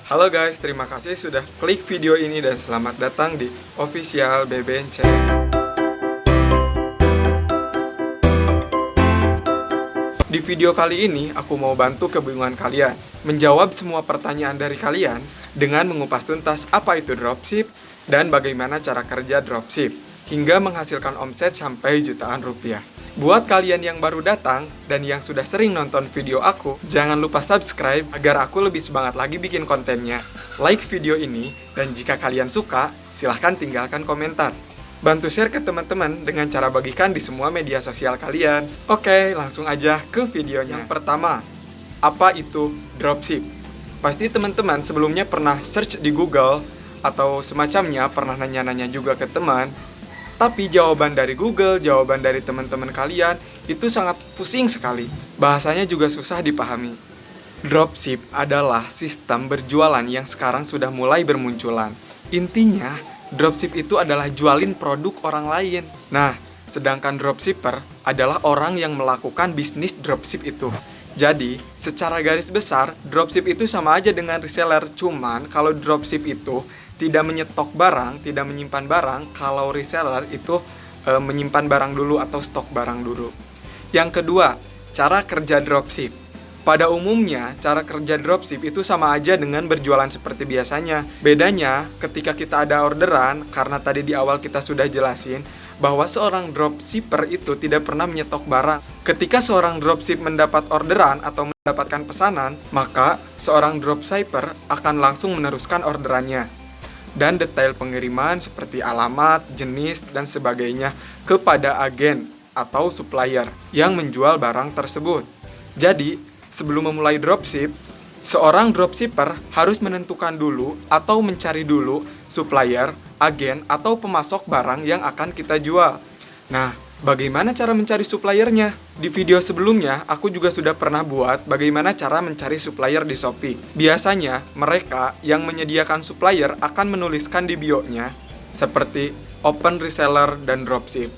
Halo guys, terima kasih sudah klik video ini dan selamat datang di Official BBN Channel. Di video kali ini, aku mau bantu kebingungan kalian menjawab semua pertanyaan dari kalian dengan mengupas tuntas apa itu dropship dan bagaimana cara kerja dropship hingga menghasilkan omset sampai jutaan rupiah. Buat kalian yang baru datang dan yang sudah sering nonton video aku, jangan lupa subscribe agar aku lebih semangat lagi bikin kontennya. Like video ini, dan jika kalian suka, silahkan tinggalkan komentar. Bantu share ke teman-teman dengan cara bagikan di semua media sosial kalian. Oke, langsung aja ke videonya. Yang pertama, apa itu dropship? Pasti teman-teman sebelumnya pernah search di Google atau semacamnya, pernah nanya-nanya juga ke teman. Tapi jawaban dari Google, jawaban dari teman-teman kalian, itu sangat pusing sekali. Bahasanya juga susah dipahami. Dropship adalah sistem berjualan yang sekarang sudah mulai bermunculan. Intinya, dropship itu adalah jualin produk orang lain. Nah, sedangkan dropshipper adalah orang yang melakukan bisnis dropship itu. Jadi, secara garis besar, dropship itu sama aja dengan reseller. Cuman, kalau dropship itu tidak menyetok barang, tidak menyimpan barang. Kalau reseller itu menyimpan barang dulu atau stok barang dulu. Yang kedua, cara kerja dropship. Pada umumnya, cara kerja dropship itu sama aja dengan berjualan seperti biasanya. Bedanya, ketika kita ada orderan, karena tadi di awal kita sudah jelasin, bahwa seorang dropshipper itu tidak pernah menyetok barang. Ketika seorang dropship mendapat orderan atau mendapatkan pesanan, maka seorang dropshipper akan langsung meneruskan orderannya. Dan detail pengiriman seperti alamat, jenis, dan sebagainya kepada agen atau supplier yang menjual barang tersebut. Jadi, sebelum memulai dropship, seorang dropshipper harus menentukan dulu atau mencari dulu supplier, agen, atau pemasok barang yang akan kita jual. Nah, bagaimana cara mencari suppliernya? Di video sebelumnya, aku juga sudah pernah buat bagaimana cara mencari supplier di Shopee. Biasanya, mereka yang menyediakan supplier akan menuliskan di bio-nya seperti open reseller dan dropship.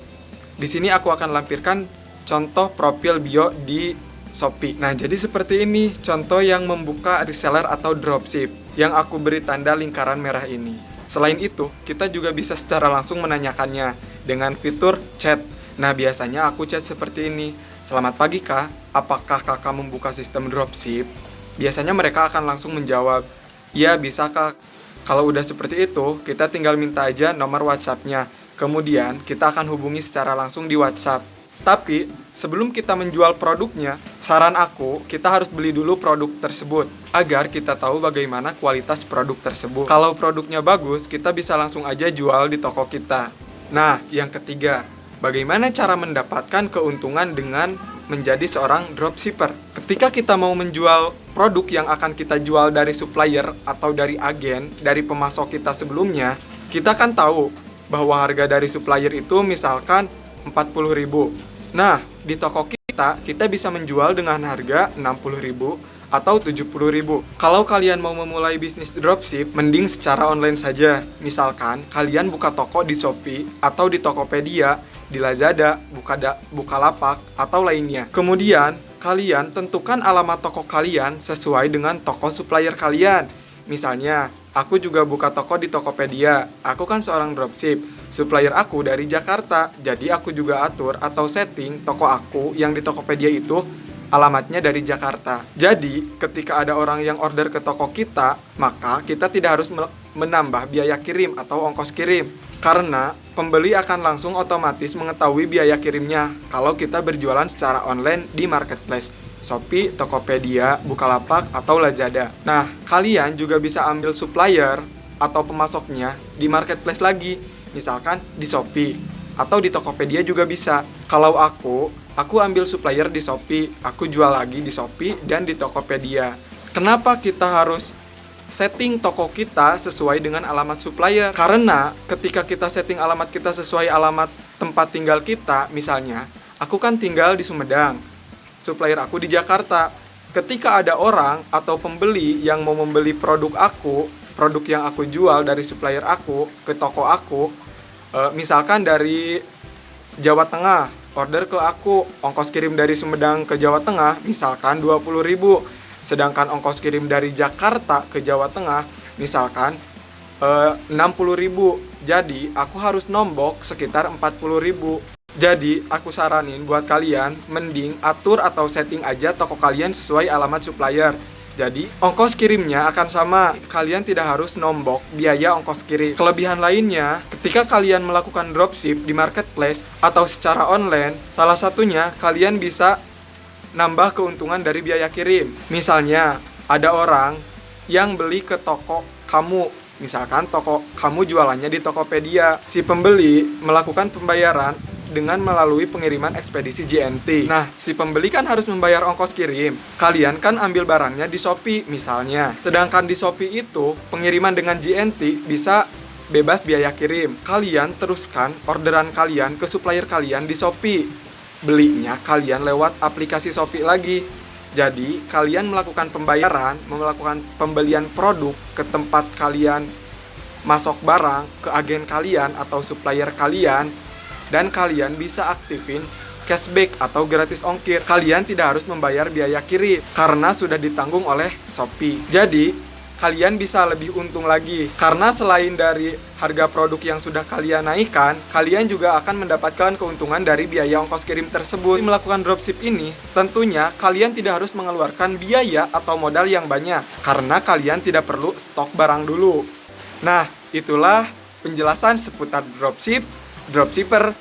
Di sini aku akan lampirkan contoh profil bio di Shopee. Nah, jadi seperti ini contoh yang membuka reseller atau dropship yang aku beri tanda lingkaran merah ini. Selain itu, kita juga bisa secara langsung menanyakannya dengan fitur chat. Nah, biasanya aku chat seperti ini. Selamat pagi kak, apakah kakak membuka sistem dropship? Biasanya mereka akan langsung menjawab, iya bisa kak. Kalau udah seperti itu, kita tinggal minta aja nomor WhatsApp-nya. Kemudian, kita akan hubungi secara langsung di WhatsApp. Tapi, sebelum kita menjual produknya, saran aku, kita harus beli dulu produk tersebut agar kita tahu bagaimana kualitas produk tersebut. Kalau produknya bagus, kita bisa langsung aja jual di toko kita. Nah, yang ketiga, bagaimana cara mendapatkan keuntungan dengan menjadi seorang dropshipper? Ketika kita mau menjual produk yang akan kita jual dari supplier atau dari agen, dari pemasok kita sebelumnya, kita kan tahu bahwa harga dari supplier itu misalkan 40.000. Nah, di toko kita bisa menjual dengan harga 60.000 atau 70.000. Kalau kalian mau memulai bisnis dropship, mending secara online saja. Misalkan, kalian buka toko di Shopee atau di Tokopedia, di Lazada, Bukalapak, atau lainnya. Kemudian, kalian tentukan alamat toko kalian sesuai dengan toko supplier kalian. Misalnya, aku juga buka toko di Tokopedia. Aku kan seorang dropship. Supplier aku dari Jakarta, jadi aku juga atur atau setting toko aku yang di Tokopedia itu alamatnya dari Jakarta. Jadi, ketika ada orang yang order ke toko kita, maka kita tidak harus menambah biaya kirim atau ongkos kirim. Karena pembeli akan langsung otomatis mengetahui biaya kirimnya kalau kita berjualan secara online di marketplace Shopee, Tokopedia, Bukalapak, atau Lazada. Nah, kalian juga bisa ambil supplier atau pemasoknya di marketplace lagi, misalkan di Shopee atau di Tokopedia juga bisa. Kalau aku ambil supplier di Shopee, aku jual lagi di Shopee dan di Tokopedia. Kenapa kita harus setting toko kita sesuai dengan alamat supplier? Karena ketika kita setting alamat kita sesuai alamat tempat tinggal kita, misalnya, aku kan tinggal di Sumedang, supplier aku di Jakarta. Ketika ada orang atau pembeli yang mau membeli produk yang aku jual dari supplier aku ke toko aku, misalkan dari Jawa Tengah, order ke aku, ongkos kirim dari Sumedang ke Jawa Tengah, misalkan 20.000. Sedangkan ongkos kirim dari Jakarta ke Jawa Tengah, misalkan 60.000. Jadi, aku harus nombok sekitar 40.000. Jadi, aku saranin buat kalian, mending atur atau setting aja toko kalian sesuai alamat supplier. Jadi, ongkos kirimnya akan sama. Kalian tidak harus nombok biaya ongkos kirim. Kelebihan lainnya, ketika kalian melakukan dropship di marketplace atau secara online, salah satunya kalian bisa nambah keuntungan dari biaya kirim. Misalnya, ada orang yang beli ke toko kamu. Misalkan toko kamu jualannya di Tokopedia. Si pembeli melakukan pembayaran dengan melalui pengiriman ekspedisi JNT. Nah, si pembeli kan harus membayar ongkos kirim. Kalian kan ambil barangnya di Shopee misalnya. Sedangkan di Shopee itu, pengiriman dengan JNT bisa bebas biaya kirim. Kalian teruskan orderan kalian ke supplier kalian di Shopee. Belinya kalian lewat aplikasi Shopee lagi. Jadi, kalian melakukan pembayaran, melakukan pembelian produk ke tempat kalian masuk barang, ke agen kalian atau supplier kalian, dan kalian bisa aktifin cashback atau gratis ongkir. Kalian tidak harus membayar biaya kirim karena sudah ditanggung oleh Shopee. Jadi, kalian bisa lebih untung lagi. Karena selain dari harga produk yang sudah kalian naikkan, kalian juga akan mendapatkan keuntungan dari biaya ongkos kirim tersebut. Melakukan dropship ini, tentunya kalian tidak harus mengeluarkan biaya atau modal yang banyak karena kalian tidak perlu stok barang dulu. Nah, itulah penjelasan seputar dropship, dropshipper,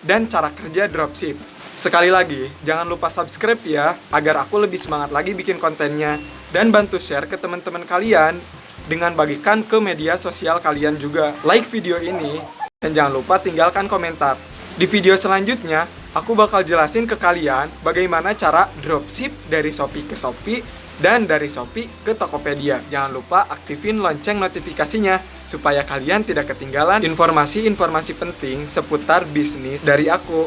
dan cara kerja dropship. Sekali lagi, jangan lupa subscribe ya, agar aku lebih semangat lagi bikin kontennya. Dan bantu share ke teman-teman kalian dengan bagikan ke media sosial kalian juga. Like video ini, dan jangan lupa tinggalkan komentar. Di video selanjutnya, aku bakal jelasin ke kalian bagaimana cara dropship dari Shopee ke Shopee, dan dari Shopee ke Tokopedia. Jangan lupa aktifin lonceng notifikasinya supaya kalian tidak ketinggalan informasi-informasi penting seputar bisnis dari aku.